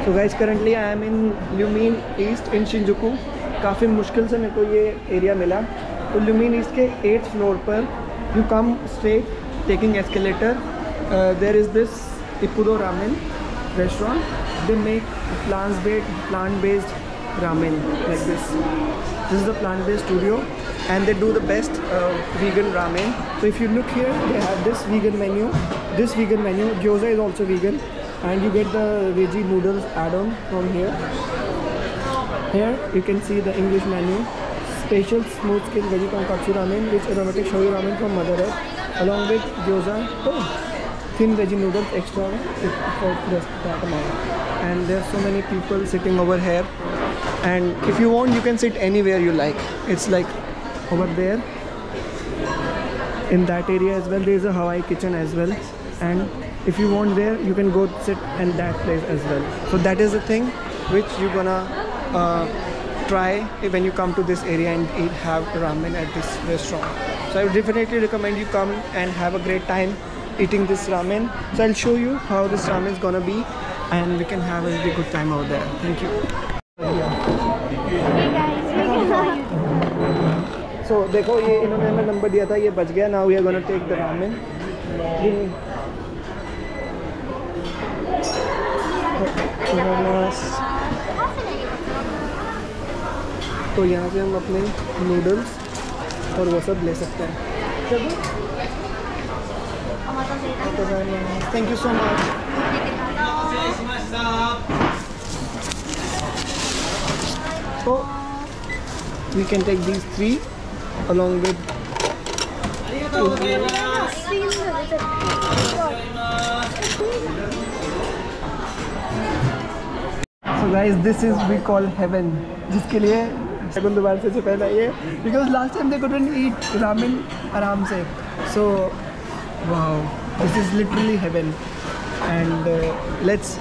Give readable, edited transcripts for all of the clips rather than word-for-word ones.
So guys, currently I am in Lumine East in Shinjuku. काफ़ी मुश्किल से मेरे को ये एरिया मिला. तो Lumine East के 8th floor पर you come straight taking escalator. There is this Ippudo Ramen restaurant. They make plant-based ramen like this. This is the plant-based studio and they do the best vegan ramen. So if you look here, they have this vegan menu. This vegan menu, gyoza is also vegan. And you get the veggie noodles add-on from here. Here you can see the English menu. Special smooth skin veggie tonkatsu ramen, rich aromatic shoyu ramen from Mother Earth, along with gyoza. Oh, thin veggie noodles extra for just that amount. And there's so many people sitting over here. And if you want, you can sit anywhere you like. It's like over there. In that area as well, there's a Hawaii kitchen as well. And if you want there, you can go sit in that place as well. So that is the thing which you're gonna try when you come to this area and have ramen at this restaurant. So I would definitely recommend you come and have a great time eating this ramen. So I'll show you how this ramen is gonna be and we can have a really good time over there. Thank you. So देखो ये इन्होंने हमें number दिया था, ये बच गया. Now we are gonna take the ramen. तो यहाँ से हम अपने नूडल्स और वो सब ले सकते हैं. Thank you so much. So we can take these 3 along with So guys, this is we call heaven, जिसके लिए सेकंड दोबारा से पहले ये because last time they couldn't eat ramen आराम से. So wow, this is literally heaven. And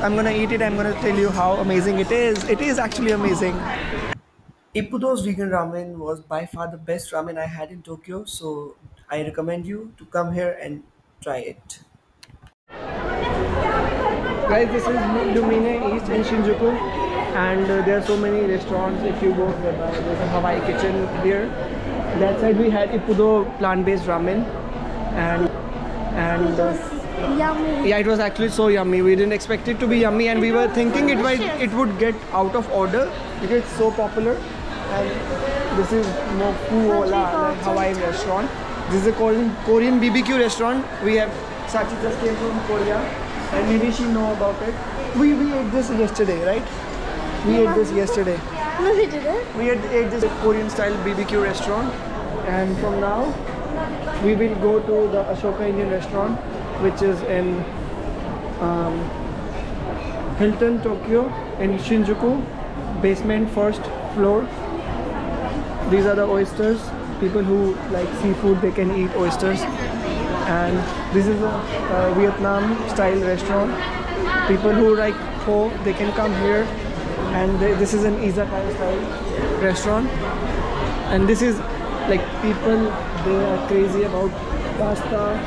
I'm gonna eat it. I'm gonna tell you how amazing it is. It is actually amazing. Ippudo's vegan ramen was by far the best ramen I had in Tokyo. So I recommend you to come here and try it. Guys, this is Lumine East in Shinjuku, and there are so many restaurants. If you go nearby, there's a Hawaii kitchen here. That side we had Ippudo plant-based ramen, and yummy. Yeah, it was actually so yummy. We didn't expect it to be yummy, and we were thinking it would get out of order because it's so popular. And this is Mokuola, like Hawaiian restaurant. This is a Korean BBQ restaurant. We have Sachi just came from Korea. And maybe she know about it. We ate this yesterday, right? We ate this yesterday. No, we didn't. We ate this Korean style BBQ restaurant. And from now, we will go to the Ashoka Indian restaurant, which is in Hilton, Tokyo, in Shinjuku, basement, 1st floor. These are the oysters. People who like seafood, they can eat oysters. And this is a Vietnam style restaurant. People who like pho, they can come here. And this is an izakaya style restaurant. And this is like people, they are crazy about pasta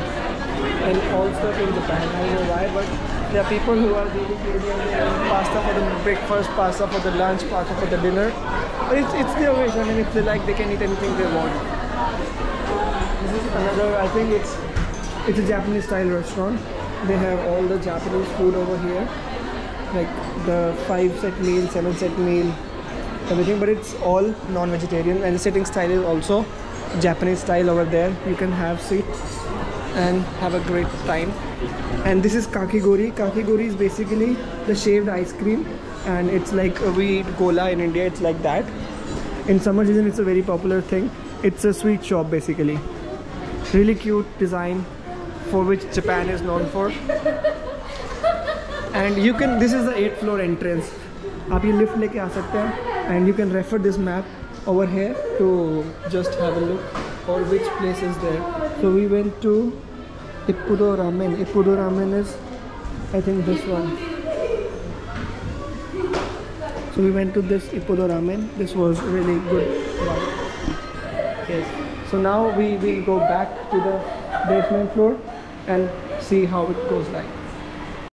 and all stuff in Japan. I don't know why, but there are people who are really crazy about pasta for the breakfast, pasta for the lunch, pasta for the dinner. But it's their wish. I mean, if they like, they can eat anything they want. This is another, I think it's a Japanese style restaurant. They have all the Japanese food over here, like the 5-set meal, 7-set meal, everything, but it's all non-vegetarian, and the sitting style is also Japanese style over there. You can have seats and have a great time. And this is kakigori. Kakigori is basically the shaved ice cream, and it's like we eat gola in India. It's like that. In summer season, it's a very popular thing. It's a sweet shop basically. Really cute design, for which Japan is known for. And you can, this is the 8th floor entrance. आप ये lift लेके आ सकते हैं, and you can refer this map over here to just have a look for which place is there. So we went to Ippudo Ramen. Ippudo Ramen is, I think, this one. So we went to this Ippudo Ramen. This was really good. Yes. So now we will go back to the basement floor and see how it goes like.